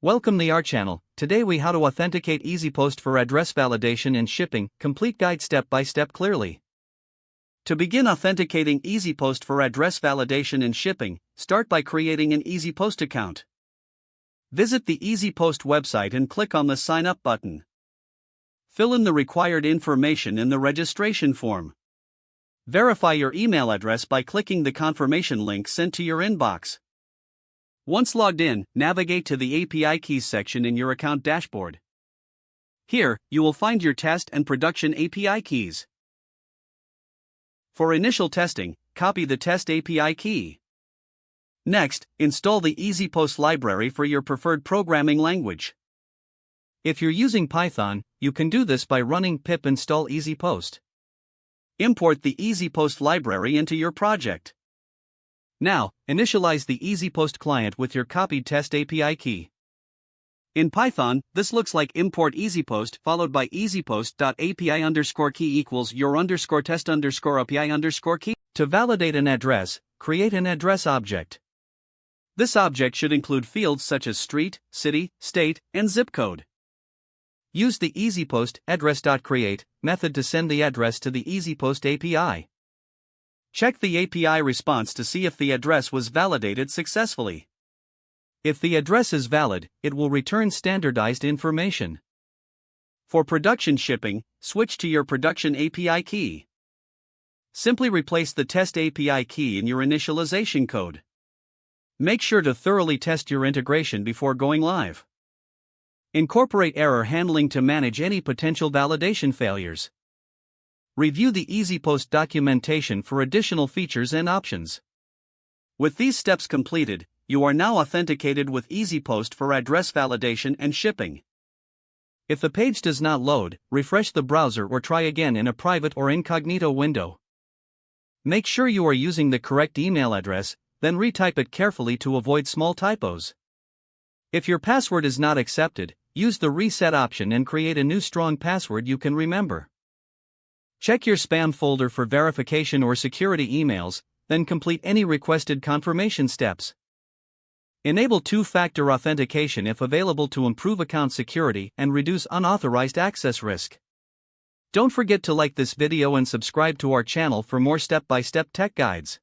Welcome to our channel. Today we how to authenticate EasyPost for address validation and shipping, complete guide step by step clearly. To begin authenticating EasyPost for address validation and shipping, start by creating an EasyPost account. Visit the EasyPost website and click on the Sign Up button. Fill in the required information in the registration form. Verify your email address by clicking the confirmation link sent to your inbox. Once logged in, navigate to the API Keys section in your account dashboard. Here, you will find your test and production API keys. For initial testing, copy the test API key. Next, install the EasyPost library for your preferred programming language. If you're using Python, you can do this by running pip install EasyPost. Import the EasyPost library into your project. Now, initialize the EasyPost client with your copied test API key. In Python, this looks like import EasyPost followed by EasyPost.API_key equals your_test_API_key. To validate an address, create an address object. This object should include fields such as street, city, state, and zip code. Use the EasyPost address.create method to send the address to the EasyPost API. Check the API response to see if the address was validated successfully. If the address is valid, it will return standardized information. For production shipping, switch to your production API key. Simply replace the test API key in your initialization code. Make sure to thoroughly test your integration before going live. Incorporate error handling to manage any potential validation failures. Review the EasyPost documentation for additional features and options. With these steps completed, you are now authenticated with EasyPost for address validation and shipping. If the page does not load, refresh the browser or try again in a private or incognito window. Make sure you are using the correct email address, then retype it carefully to avoid small typos. If your password is not accepted, use the reset option and create a new strong password you can remember. Check your spam folder for verification or security emails, then complete any requested confirmation steps. Enable two-factor authentication if available to improve account security and reduce unauthorized access risk. Don't forget to like this video and subscribe to our channel for more step-by-step tech guides.